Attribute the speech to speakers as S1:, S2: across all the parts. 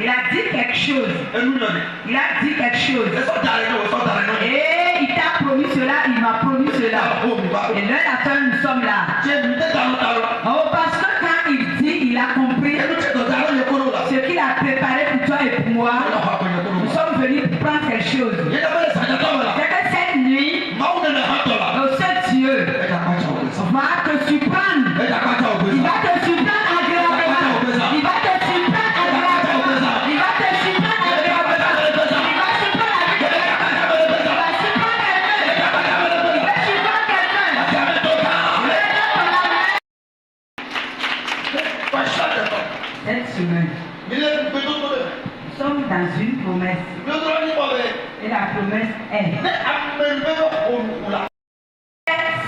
S1: Il a dit quelque chose. Il a dit quelque chose. Et il t'a promis cela, il m'a promis cela. Et l'un à l'autre, nous sommes là. Oh, parce que quand il dit, il a compris ce qu'il a préparé pour toi et pour moi. Nous sommes venus pour prendre quelque chose. C'est que cette nuit, le seul Dieu va te surprendre. Il va te surprendre agréablement. Il va te surprendre agréablement. Il va te surprendre agréablement. Il va surprendre agréablement. Il va surprendre quelqu'un. Il va surprendre quelqu'un. Cette semaine, nous sommes dans une promesse. Et la promesse est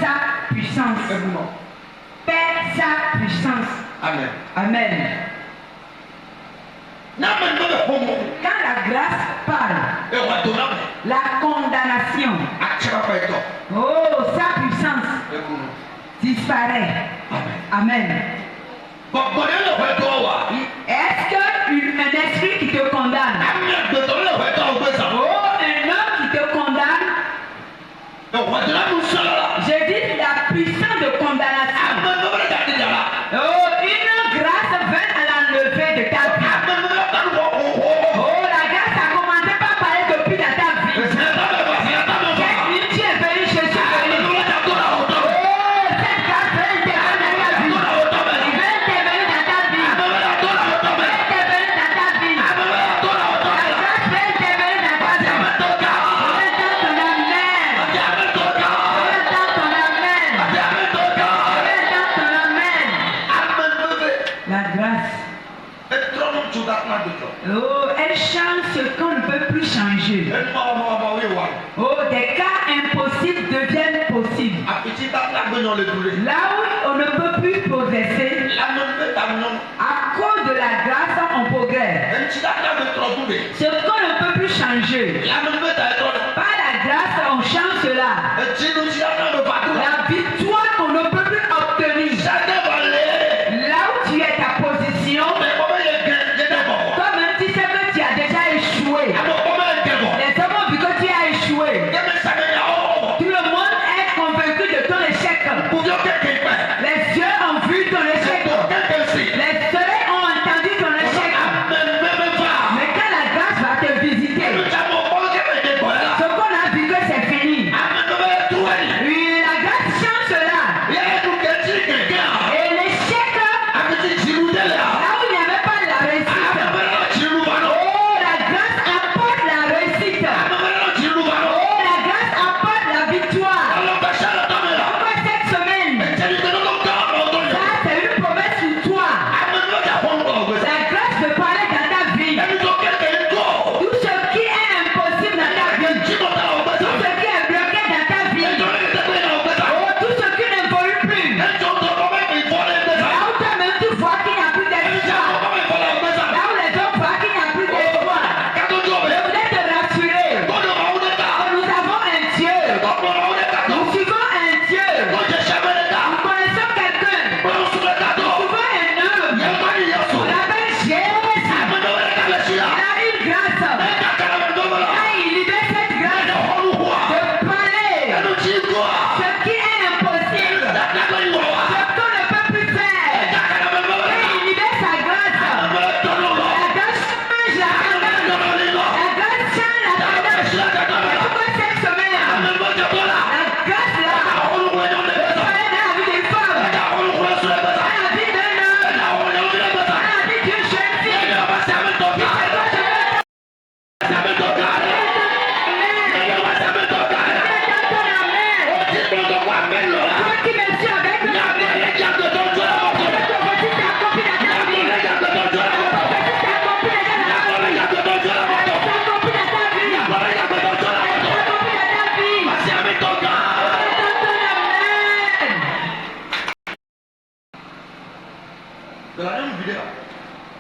S1: sa puissance. Père sa puissance.
S2: Amen.
S1: Amen. Quand la grâce parle, la condamnation, oh, sa puissance disparaît. Amen. Est-ce qu'un esprit qui te condamne, oh, un homme qui te condamne, je dis la puissance de condamnation, oh, une grâce vint à l'enlever de ta vie. Oh, la grâce a commencé par parler depuis dans ta vie. Cette nuit, tu es venu, je suis venu. Oh, cette grâce veut intervenir dans ta vie. Il veut intervenir dans ta vie. Il veut intervenir dans ta vie. La grâce veut intervenir dans ta vie. La grâce, oh, elle change ce qu'on ne peut plus changer. Oh, des cas impossibles deviennent possibles. Là où on ne peut plus progresser, à cause de la grâce, on progresse. Ce qu'on ne peut plus changer, par la grâce, on change cela. La victoire qu'on ne peut plus obtenir, là où tu es ta position, toi-même tu sais que tu as déjà échoué. Les hommes ont vu que tu as échoué. Tout le monde est convaincu de ton échec. Les yeux ont vu ton échec. Les oreilles ont entendu ton échec. Mais quand la grâce va te visiter, ce qu'on a vu que c'est fini. La grâce change cela. Et l'échec, là où il n'y avait pas la réussite, oh, la grâce apporte la réussite. Oh, la grâce apporte la victoire. Pourquoi cette semaine, ça c'est une promesse sur toi. La grâce peut parler dans ta vie. Tout ce qui est impossible dans ta vie, tout ce qui est bloqué dans ta vie, oh, tout ce qui n'évolue plus, là où toi-même tu vois qu'il n'y a plus d'espoir, là où les autres voient qu'il n'y a plus d'espoir, je voulais te rassurer que nous avons un Dieu, nous suivons un Dieu, nous connaissons quelqu'un, nous suivons un homme, on l'appelle Jésus. Il a une grâce, et il libère cette grâce de parler ce qui est impossible, ce qu'on ne peut plus faire, et il libère sa grâce. La grâce change la tendance, la grâce change la tendance. Et pourquoi cette semaine, la grâce là, parler dans la vie des femmes, dans la vie d'un homme, dans la vie d'une jeune fille.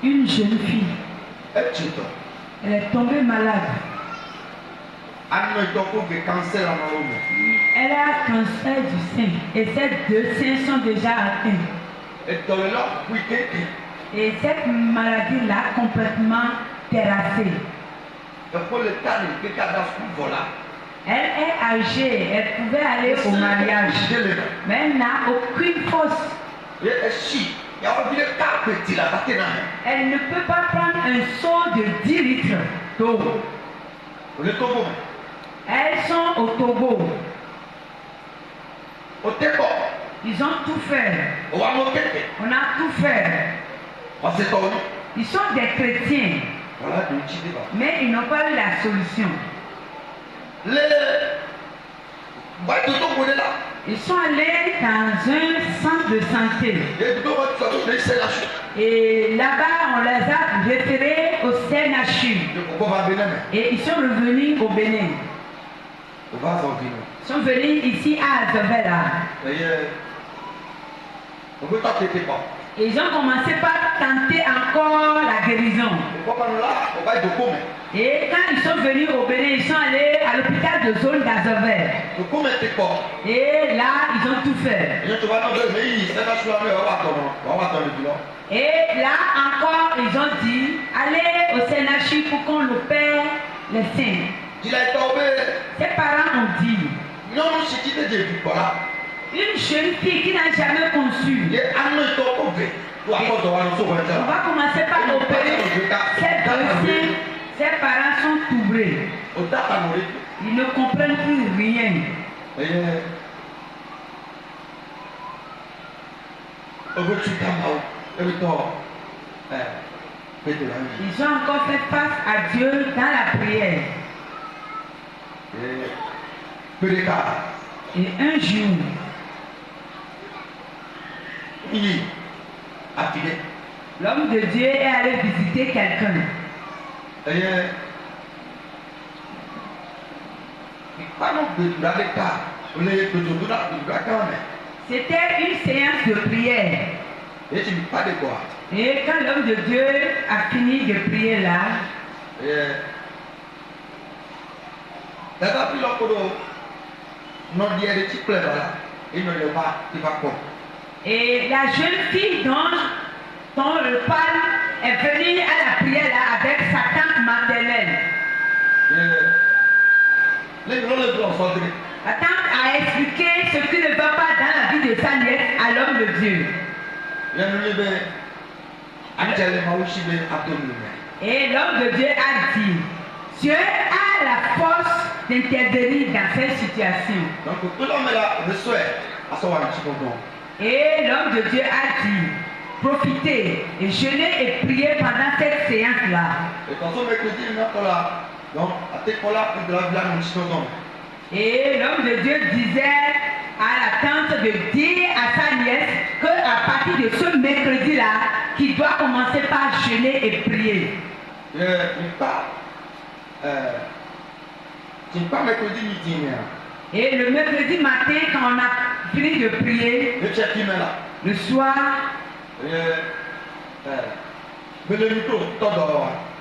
S1: Une jeune fille, elle est tombée malade. Elle a cancer du sein et ses deux seins sont déjà atteints. Et cette maladie-là complètement terrassée. Elle est âgée, elle pouvait aller au mariage, mais elle n'a aucune force. Elle ne peut pas prendre un seau de 10 litres d'eau. Elles sont au Togo. Ils ont tout fait. On a tout fait. Ils sont des chrétiens. Mais ils n'ont pas eu la solution. Ils sont allés dans un centre de santé. Et là-bas, on les a référés au CNHU. Et ils sont revenus au Bénin. Ils sont venus ici à Azovela. Et ils ont commencé par tenter encore la guérison. Et quand ils sont venus au Bénin, ils sont allés à l'hôpital de zone d'Azovel. Et là, ils ont tout fait. Et là encore, ils ont dit, allez au CNHU pour qu'on opère les seins. Ses parents ont dit, une jeune fille qui n'a jamais conçu. On va commencer par opérer ses deux seins. Ses parents sont troublés. Ils ne comprennent plus rien. Ils ont encore fait face à Dieu dans la prière. Et un jour, l'homme de Dieu est allé visiter quelqu'un. C'était une séance de prière. Et quand l'homme de Dieu a fini de prier là, et la jeune fille dont le pâle est venue à la prière là avec sa tante maternelle. La tante a expliqué ce qui ne va pas dans la vie de sa nièce à l'homme de Dieu. Et l'homme de Dieu a dit, Dieu a la force d'intervenir dans cette situation. Et l'homme de Dieu a dit, profitez et jeûnez et priez pendant cette séance-là. Et l'homme de Dieu disait à la tante de dire à sa nièce qu'à partir de ce mercredi-là, qu'il doit commencer par jeûner et prier. Et le mercredi matin, quand on a fini de prier, le soir,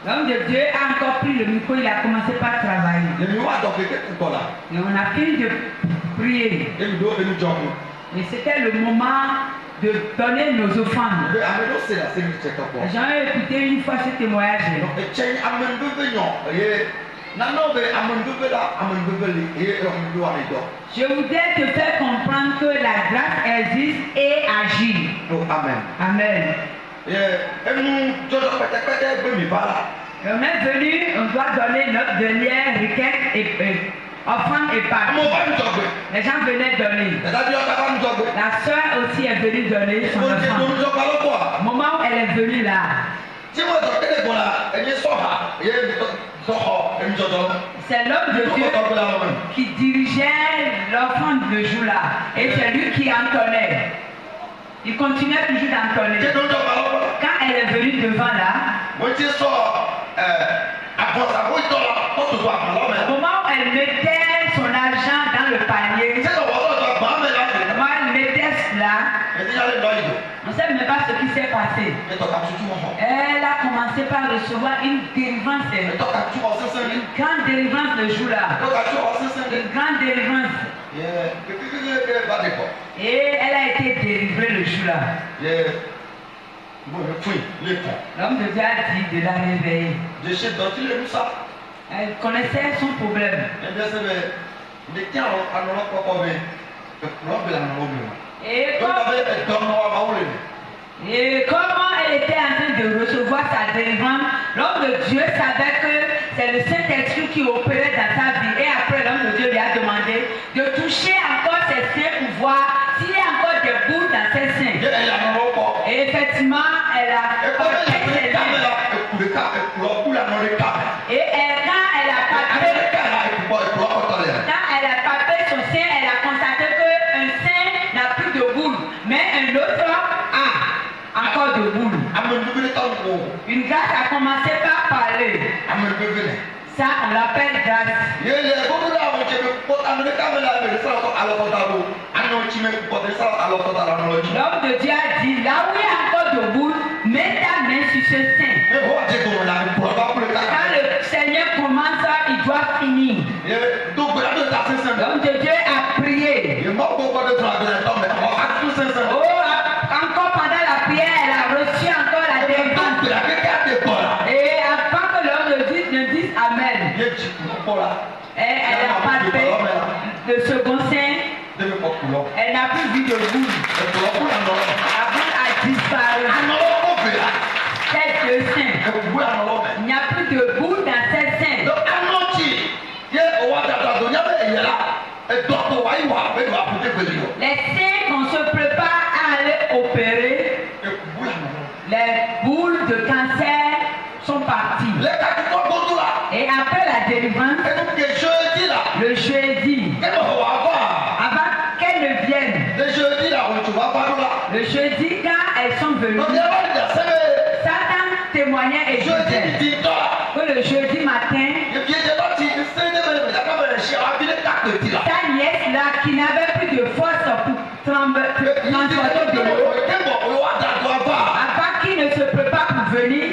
S1: l'homme de Dieu a encore pris le micro, il a commencé par travailler. Et on a fini de prier. Et c'était le moment de donner nos offrandes. J'ai écouté une fois ce témoignage. Je voudrais te faire comprendre que la grâce existe et agit.
S2: Amen.
S1: Amen. On est venu, on doit donner notre dernière requête et offrande et part. Les gens venaient donner. La soeur aussi est venue donner son offrande. Au moment où elle est venue là, c'est l'homme de Dieu qui dirigeait l'offrande le jour là. Et c'est lui qui entonnait. Il continuait toujours d'entonner. Quand elle est venue devant là, au moment où elle mettait son argent dans le panier, moi elle mettait là, on ne sait même pas ce qui s'est passé. Elle a commencé par recevoir une délivrance. Une grande délivrance le jour là. Une grande délivrance. Et elle a été délivrée le jour là. L'homme de Dieu a dit de la réveiller. Elle connaissait son problème. Et comment elle était en train de recevoir sa délivrance, l'homme de Dieu savait que c'est le Saint-Esprit qui opérait dans sa vie. Et après, l'homme de Dieu lui a demandé de toucher encore ses seins pour voir s'il y a encore des boules dans ses seins. Et effectivement, elle a palpé ses seins. Et quand elle a palpé son sein, elle a constaté qu'un sein n'a plus de boules, mais un autre a encore de boules. Une grâce a commencé par parler. Ça, on l'appelle grâce. L'homme de Dieu a dit, là où il y a encore de boules, mets ta main sur ce sein. Quand le Seigneur commence, il doit finir. L'homme de Dieu a prié. Encore pendant la prière, elle a reçu encore la délivrance. Et avant que l'homme de Dieu ne dise Amen, elle a palpé le second sein. Elle n'a plus vu de boule. La boule a disparu. Tête de sein. Il n'y a plus de boule dans cette sein. Les seins qu'on se prépare à aller opérer, les boules de cancer sont parties. Et après la délivrance, le jeudi, avant qu'elles ne viennent, le jeudi quand elles sont venues, Satan témoignait et disait que le jeudi matin, sa nièce là qui n'avait plus de force pour transporter de l'eau, avant qu'il ne se prépare pour venir,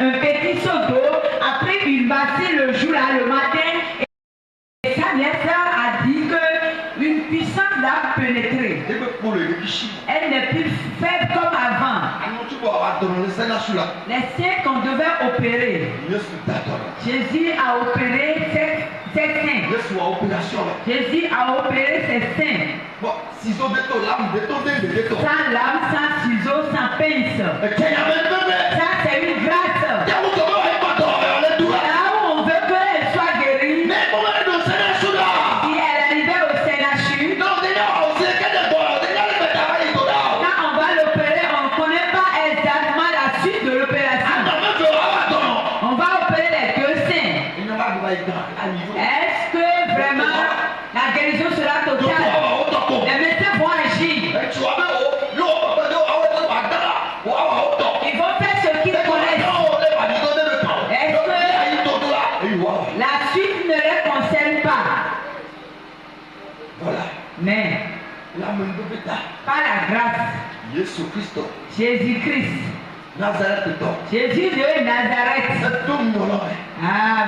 S1: un petit seau d'eau a pris une bassine le jour là, le matin, et sa nièce a dit qu'une puissance l'a pénétré. Elle n'est plus faible comme avant. Les seins qu'on devait opérer, Jésus a opéré ses seins. Jésus a opéré ses seins. Sans lame, sans ciseaux, sans pince. Ça, c'est une grâce. Là où on veut qu'elle soit guérie, si elle arrivait au CNHU, quand on va l'opérer, on ne connaît pas exactement la suite de l'opération. On va opérer les deux seins. Est-ce que vraiment la guérison sera totale? Les médecins vont agir. Ils vont faire ce qu'ils connaissent. Est-ce que la suite ne les concerne pas? Mais par la grâce, Jésus-Christ, Jésus de Nazareth,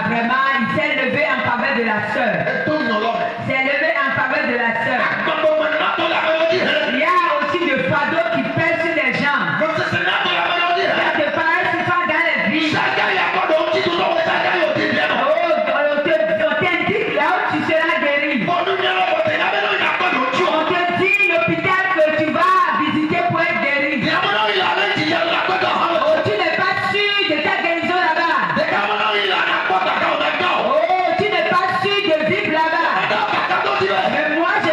S1: vraiment, il s'est levé en faveur de la sœur. S'est levé en faveur de la sœur. Il y a aussi des fardeaux qui pèsent sur les gens. Il y a des pareils qui sont dans les vies. On t'indique là où tu seras guéri. On te dit l'hôpital que tu vas visiter pour être guéri. Oh, tu n'es pas sûr de ta guérison là-bas. Oh, tu n'es pas sûr de vivre là-bas. Mais moi, je te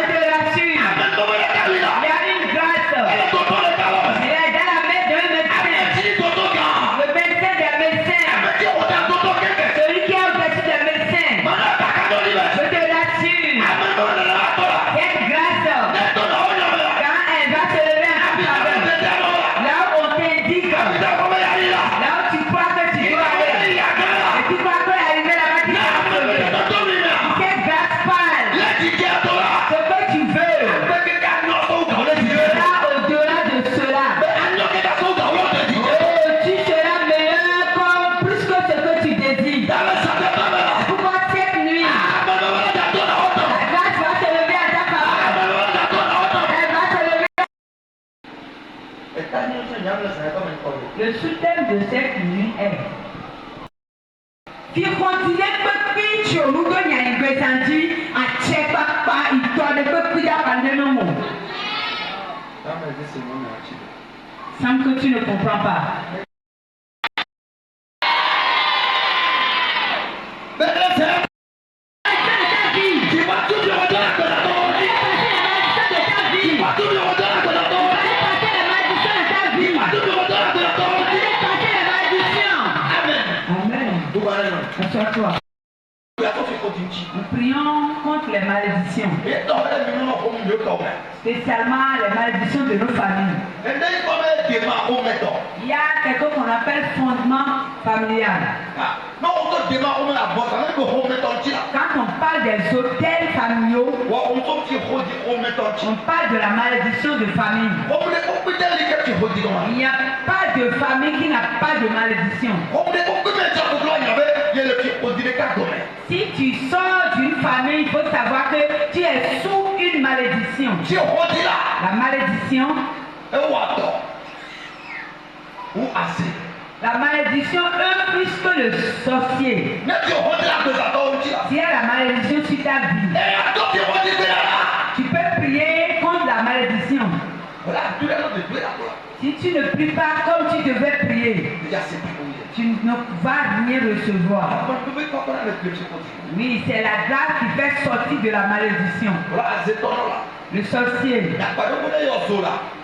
S1: Le sous-thème de cette nuit est fi continue kpekpe tso nu do nyanyigbe zanti atsɛ kpakpa itɔ de kpekpe da ba ne nomo. Sans que tu ne comprends pas. Assois-toi. Nous prions contre les malédictions. Spécialement les malédictions de nos familles. Il y a quelque chose qu'on appelle fondement familial. Quand on parle des hôtels familiaux, on parle de la malédiction de famille. Il n'y a pas de famille qui n'a pas de malédiction. Si tu sors d'une famille, il faut savoir que tu es sous une malédiction. La malédiction, la malédiction eux plus que le sorcier. Si elle a la malédiction sur ta vie, tu peux prier contre la malédiction. Si tu ne pries pas comme tu devais prier, tu ne vas rien recevoir. Oui, c'est la grâce qui fait sortir de la malédiction. Le sorcier,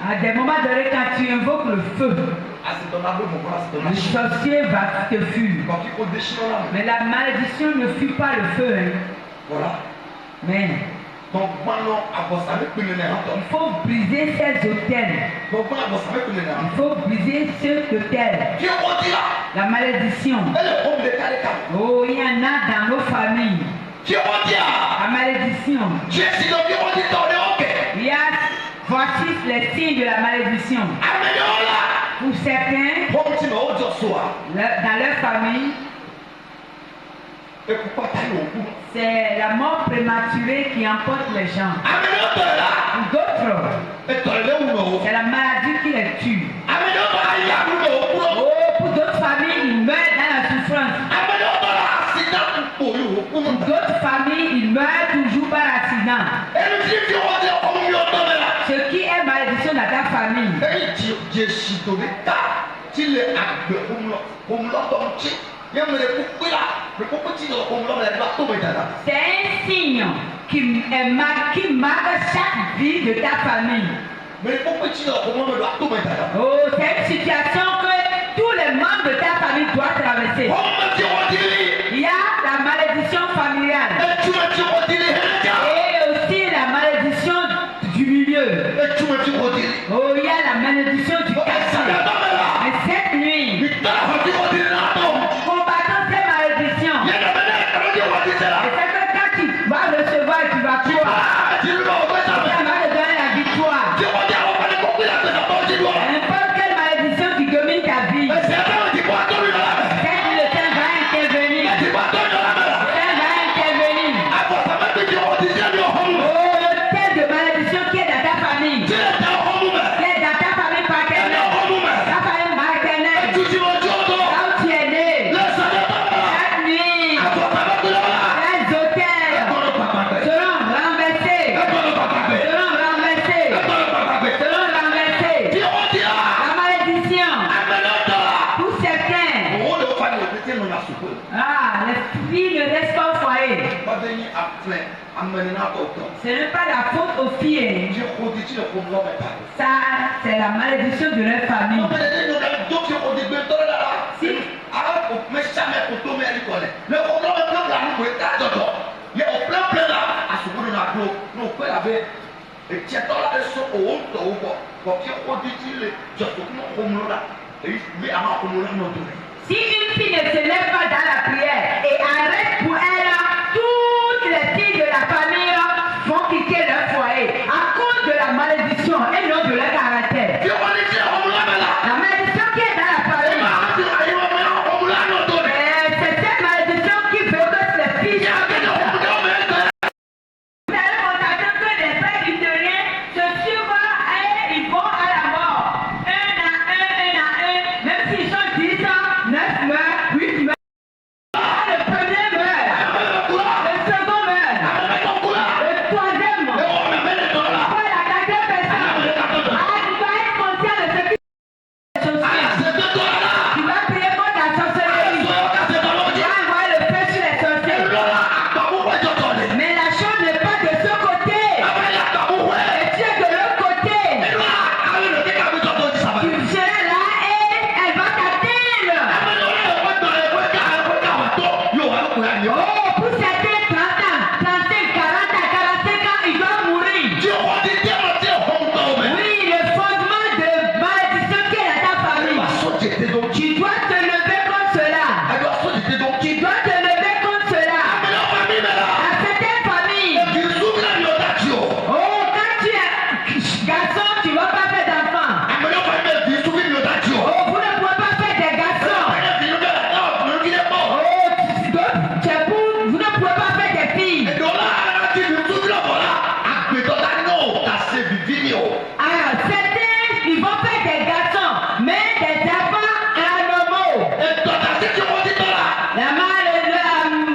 S1: à des moments donnés, quand tu invoques le feu, le sorcier va te fuir. Mais la malédiction ne fuit pas le feu. Mais il faut briser ces hôtels. Il faut briser ce hôtel. La malédiction. Oh, il y en a dans nos familles. La malédiction. Il y a, voici les signes de la malédiction. Pour certains, dans leur famille, c'est la mort prématurée qui emporte les gens. Pour d'autres, c'est la maladie qui les tue. Oh, pour d'autres familles, ils meurent dans la souffrance. Pour d'autres familles, ils meurent toujours par accident. Ce qui est malédiction dans ta famille, c'est un signe qui marque chaque vie de ta famille. Oh, c'est une situation que tous les membres de ta famille doivent traverser. Il y a la malédiction familiale et aussi la malédiction du milieu. Oh, il y a la malédiction du quartier. Mais cette nuit, combattant ces malédictions, et c'est que quand tu vas recevoir, tu vas croire. Ça va te donner la victoire. N'importe quelle malédiction qui domine ta vie, cette nuit, le Seigneur va intervenir. Le Seigneur va intervenir. Oh, le tel de malédiction qui est dans ta famille, qui est dans ta famille paternelle, ta famille maternelle, là où tu es né. Cette nuit, les hôtels seront renversés. La malédiction, pour certains, les filles ne restent pas au foyer. Ce n'est pas la faute aux filles. Ça, c'est la malédiction de leur famille. Si une fille ne se lève pas dans la prière et arrête pour elle, toutes les filles de la famille vont quitter leur foyer à cause de la malédiction et non de leur caractère. La malédiction qui est dans la famille, c'est cette malédiction qui veut que les filles que les frères luthériens se suivent et ils vont à la mort, un à un, Alors, certains, ils vont faire des garçons, mais des enfants anormaux. La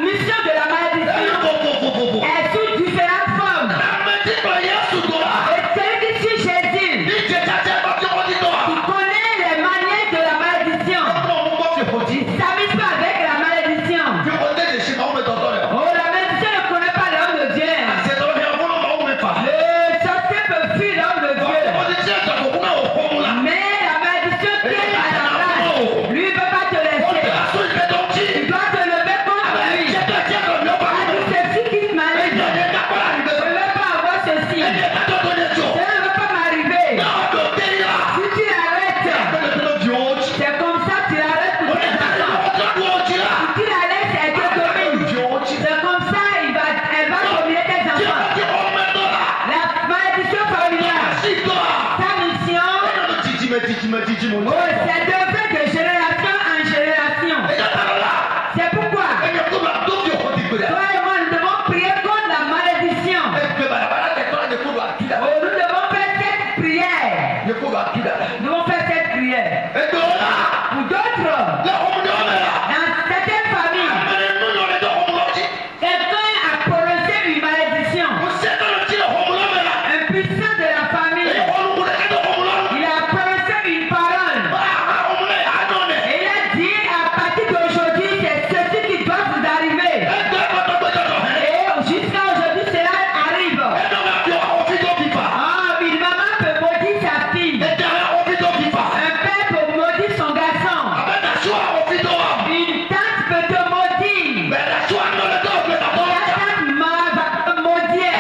S1: mission de la malédiction est sous différentes formes. Et celui qui suit Jésus, qui connaît les manières de la malédiction, il ne s'amuse pas avec la malédiction. Oh, la malédiction ne connaît pas l'homme de Dieu. Le sorcier peut fuir l'homme de Dieu. Mais la malédiction qui est à la place, lui ne peut pas te laisser. Tu dois te lever contre lui. C'est ce qui te malédit. Je ne veux pas avoir ceci. Je ne veux pas m'arriver. Si tu l'arrêtes, c'est comme ça que tu l'arrêtes pour tes enfants. Si tu la laisses, elle te domine. C'est comme ça elle va dominer tes enfants. La malédiction familiale, sa mission, c'est d'œuvrer de génération en génération. C'est pourquoi toi et moi nous devons prier contre la malédiction. Oh, nous devons faire cette prière. Nous devons faire cette prière. Pour d'autres, dans certaines familles, quelqu'un a prononcé une malédiction. Un puissant de la famille, il a prononcé une parole. Et il a dit à partir d'aujourd'hui, c'est ceci qui doit vous arriver. Et jusqu'à aujourd'hui, cela arrive. Ah, une maman peut maudire sa fille. Un père peut maudire son garçon. Une tante peut te maudire. Ta tante va te maudire.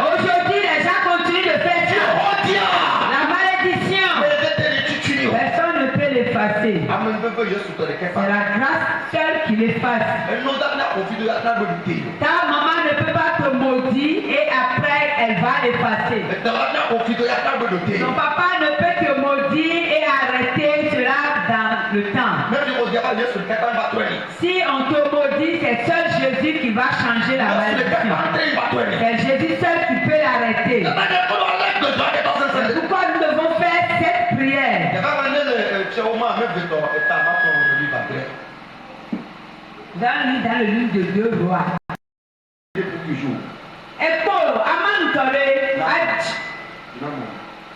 S1: Aujourd'hui, les gens continuent de faire ça. La malédiction, personne ne peut l'effacer. C'est la grâce seule qui l'efface. Ta maman ne peut pas te maudire et après elle va l'effacer. Ton papa ne peut te maudire et arrêter cela dans le temps. Si on te maudit, c'est seul Jésus qui va changer la malédiction. C'est Jésus seul qui peut l'arrêter. C'est pourquoi nous devons faire cette prière. Vous allez lire dans le livre de 2 Rois. Ekpo aman tore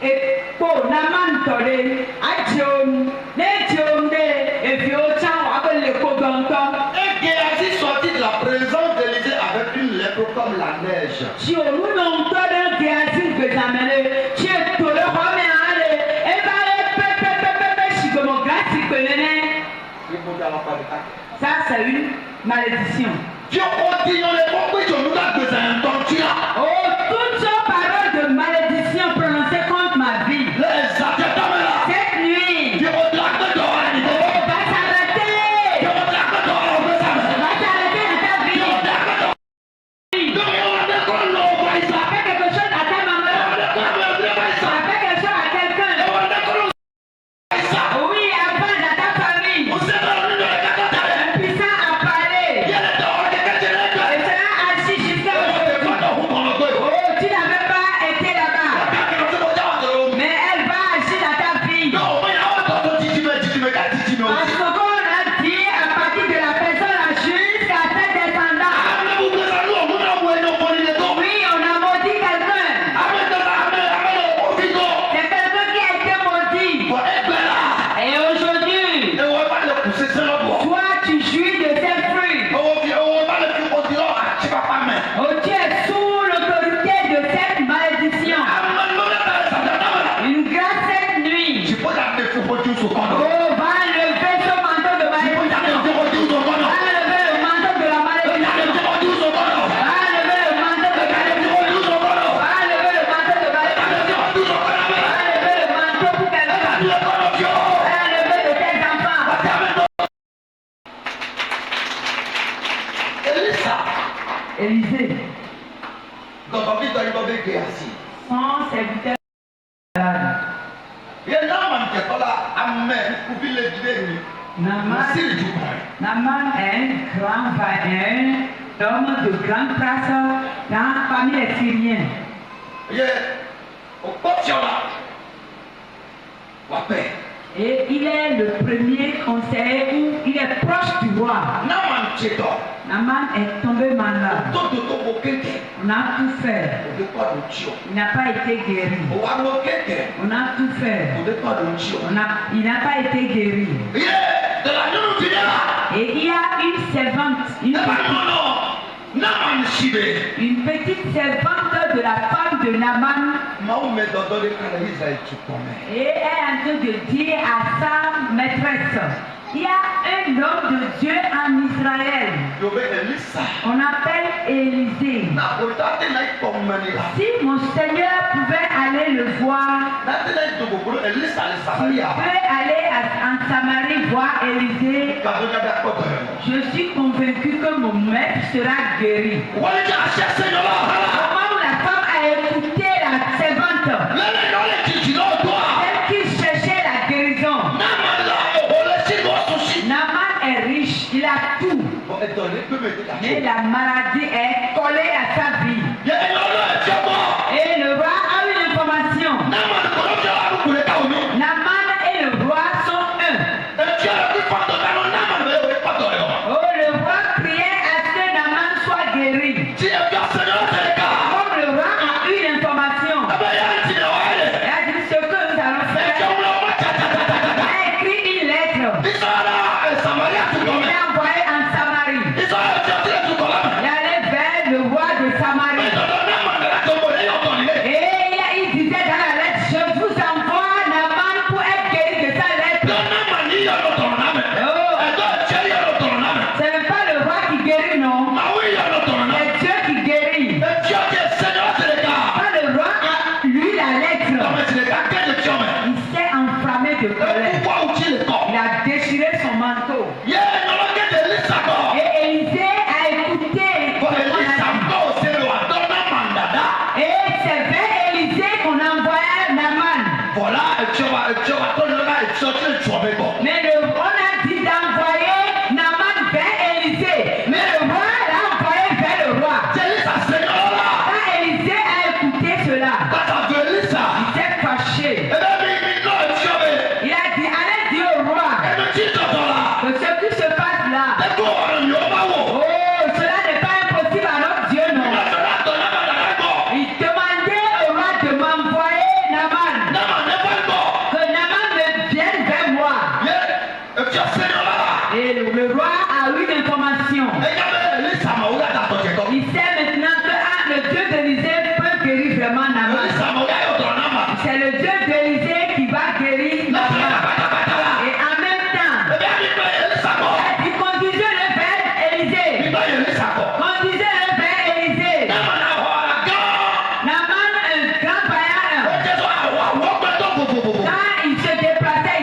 S1: ekpo naman tore ajom nejom de efio chan abele ko gangan.
S2: Et Géasi sortit de la présence d'Élisée avec une lèpre comme la neige.
S1: Ti olu no tore Géasi gbezamele ti tore home ale e ba pe shigomo grâce penene. Ça c'est une malédiction.
S2: Dieu continue les mots que nous a besoin d'entendre.
S1: Oh, toutes ces paroles de malédiction prononcées contre ma vie. Cette nuit,
S2: Dieu va t'arrêter.
S1: va s'arrêter. Va s'arrêter dans ta vie. Ça fait quelque chose à ta maman. Ça fait quelque chose à quelqu'un. Oui, avant dans ta famille. Un puissant a parlé. Et cela agit jusqu'à aujourd'hui. Oh, tu n'avais pas été là-bas. Mais elle va agir dans ta vie. Parce qu'on a dit à partir de la personne jusqu'à ses descendants. Oui, on a maudit quelqu'un. C'est quelqu'un qui a été maudit. Et aujourd'hui, toi tu jouis de ses fruits. Oh, tu es sous l'autorité de cette malédiction. Une grâce cette nuit. Oh, va lever ce manteau de malédiction. Va lever le manteau de la malédiction. Va lever le manteau de malédiction. Va lever le manteau de malédiction. Va lever le manteau pour quelqu'un. Va lever de tes enfants. Élisée, son serviteur malade. Naaman est un grand homme de grande place parmi les Syriens. Et il est le premier conseiller où il est proche du roi. Naaman est tombé malade. On a tout fait. Il n'a pas été guéri. On a tout fait. Il n'a pas été guéri. Et il y a une servante, une petite servante de la femme de Naaman. Et elle est en train de dire à sa maîtresse, il y a un homme de Dieu en Israël. On appelle Élisée. Si mon Seigneur pouvait aller le voir, il peut aller en Samarie voir Élisée. Je suis convaincu que mon maître sera guéri. Au moment où la femme a écouté la servante, celle qui cherchait la guérison, Naaman est riche, il a tout. Mais la maladie est collée à sa vie. Et le roi a une information. Naaman et le roi sont un. Oh, le roi priait à ce que Naaman soit guéri. Comme le roi a eu l'information, il a dit ce que nous allons faire. Il a écrit une lettre. Il l'a envoyé en Samarie. Il allait vers le roi de Samarie. Et il disait dans la lettre, je vous envoie Naaman pour être guéri de sa lettre. Ce n'est pas le roi qui guérit, non. C'est Dieu qui guérit. Quand le roi a lu la lettre, il s'est enflammé de colère. Il a déchiré son manteau. Et Élisée a écouté. Et c'est vers Élisée qu'on envoyait Naaman. Mais on a dit d'envoyer Naaman vers Élisée. Mais le roi l'a envoyé vers le roi. Quand Élisée a écouté cela, il s'est fâché. Il a dit, allez dire au roi que ce qui se passe là, oh, cela n'est pas impossible à notre Dieu, non. Il demandait au roi de m'envoyer Naaman, que Naaman me vienne vers moi. Et le roi a eu l'information. Il sait maintenant que le Dieu d'Élisée peut guérir vraiment Naaman. C'est le Dieu d'Élisée qui va guérir Naaman. Et en même temps, il conduisait-le vers Élisée. Conduisait-le vers Élisée. Naaman, un grand païen, quand il se déplaçait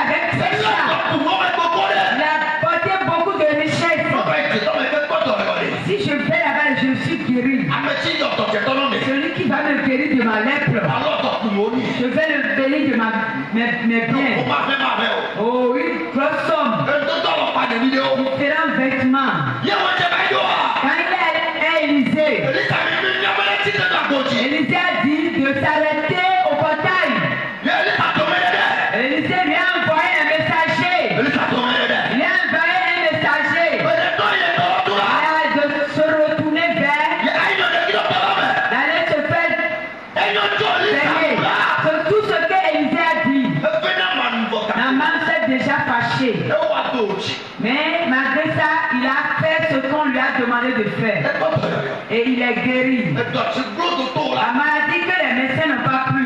S1: avec ses chats. Il a porté beaucoup de richesses. Si je vais là-bas, je suis guéri. Celui qui va me guérir de ma lèpre, je vais le guérir de mes biens. Oh, une grosse somme. Différents vêtements. Quand il est à Élisée, Élisée a dit de s'arrêter au portail. Élisée lui a envoyé un messager. Il a envoyé un messager. Il a de se retourner vers, d'aller se faire payer. C'est tout ce que Élisée a dit. Naaman s'est déjà fâché. Mais malgré ça, il a fait ce qu'on lui a demandé de faire. Et il est guéri. La maladie que les médecins n'ont pas pu,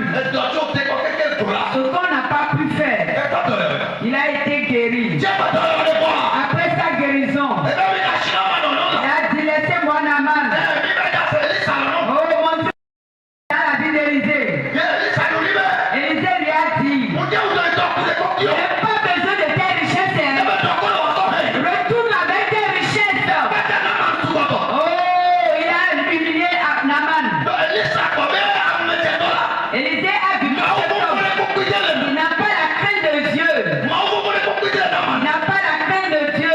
S1: ce qu'on n'a pas pu faire, il a été guéri. Après sa guérison, il a dit laissez-moi Naaman. Oh mon Dieu, dans la vie d'Élisée. Élisée lui a dit, je n'ai pas besoin de tes richesses. Retourne avec tes richesses. Oh, il a humilié Naaman. Élisée a vu qu'il n'a pas la crainte de Dieu. Il n'a pas la crainte de Dieu.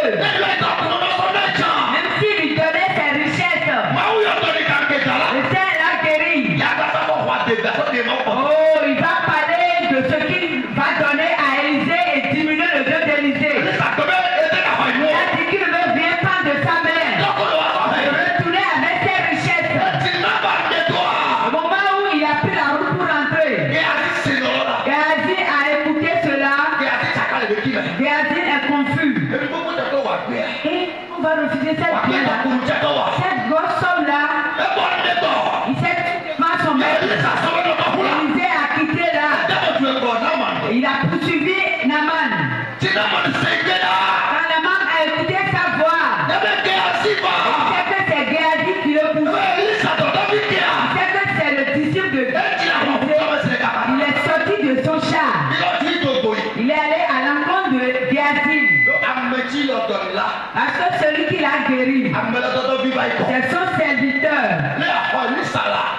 S1: Même s'il lui donnait ses richesses, le Seigneur l'a guéri. Oh, il va parler de ce qu'il va donner à Élisée et diminuer le Dieu d'Élisée. Il a dit qu'il ne vient pas de sa mère. Retourner avec ses richesses. Au moment où il a pris la route pour rentrer, Géasi a écouté cela. Géasi est confus. Et on va refuser cette pierre-là. Cette grosse somme-là, il sait pas son maître. Élisée a quitté là. Il a poursuivi Naaman. Quand Naaman a écouté sa voix, il sait que c'est Géasi qui le poursuit. Il sait que c'est le disciple de Élisée. Il est sorti de son char. Il est allé à l'encontre de Géasi. Parce que celui qui l'a guéri, c'est son serviteur.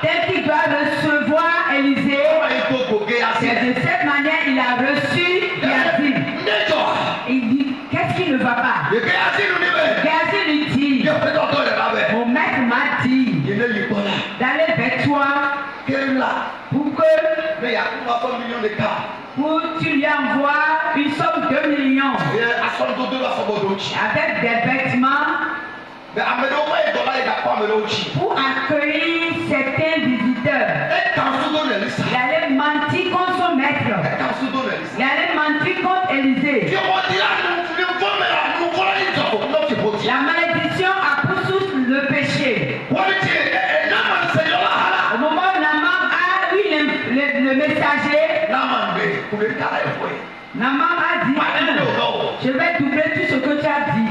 S1: Tel qu'il doit recevoir Élisée, c'est de cette manière il a reçu Géasi. Il dit, qu'est-ce qui ne va pas? Géasi lui dit, mon maître m'a dit d'aller vers toi pour que tu lui envoies une somme de 2 millions avec des vêtements pour accueillir certains visiteurs. Il allait mentir contre son maître. Il allait mentir contre Élisée. La malédiction a pour source le péché. Au moment où Naaman a eu le messager, Naaman a dit, je vais doubler tout ce que tu as dit.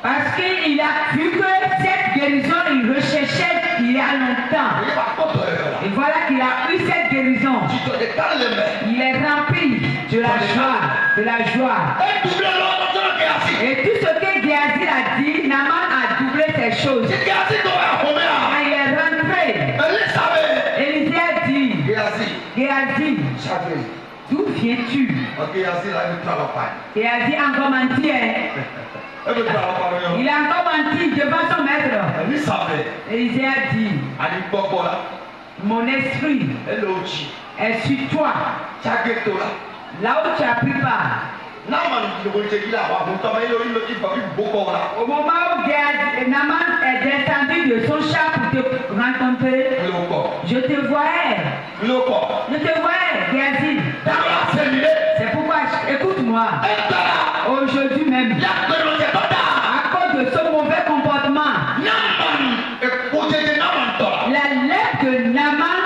S1: Parce qu'il a vu que cette guérison, il recherchait il y a longtemps. Et voilà qu'il a eu cette guérison. Il est rempli de la joie. Et tout ce que Géasi a dit, Naaman a doublé ces choses. Quand il est rentré, Élisée a dit, Géasi, d'où viens-tu? Géasi a encore menti. Il a encore menti devant son maître. Élisée a dit, mon esprit est sur toi. Là où tu as pris part. Au moment où Naaman est descendu de son char pour te rencontrer, je te voyais. Géasi. C'est pourquoi, écoute-moi, aujourd'hui même, à cause de ce mauvais comportement, la lèvre de Naaman,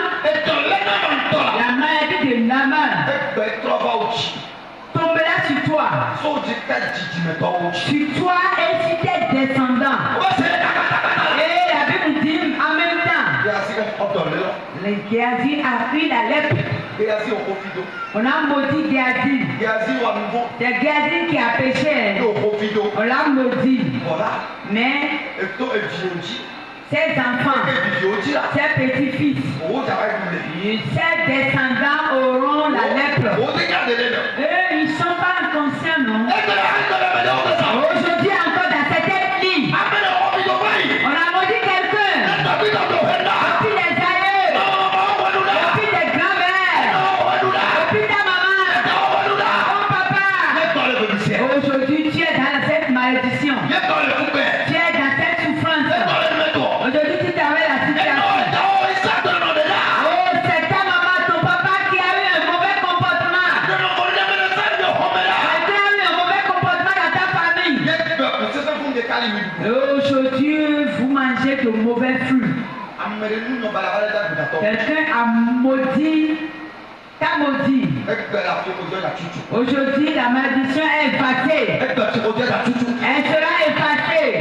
S1: la maladie de Naaman, tombera sur toi. Sur toi et sur tes descendants. Et la Bible dit en même temps, le Géasi a pris la lèpre. On a maudit Géasi. C'est Géasi qui a péché. On l'a maudit. Mais ses enfants, ses petits-fils, ses descendants auront la lèpre. Eux, ils ne sont pas inconscients, non? Aujourd'hui encore dans cette lit, on a maudit quelqu'un. Depuis les aïeux, depuis tes grands-mères, depuis ta maman, ton papa. Aujourd'hui, tu es dans cette malédiction. Tu es dans cette souffrance. Aujourd'hui, tu t'avais la situation. Oh, c'est ta maman, ton papa qui a eu un mauvais comportement. Quelqu'un a eu un mauvais comportement dans ta famille. Aujourd'hui, vous mangez de mauvais fruits. Quelqu'un a maudit, t'a maudit. Aujourd'hui, la malédiction est effacée. Elle sera effacée.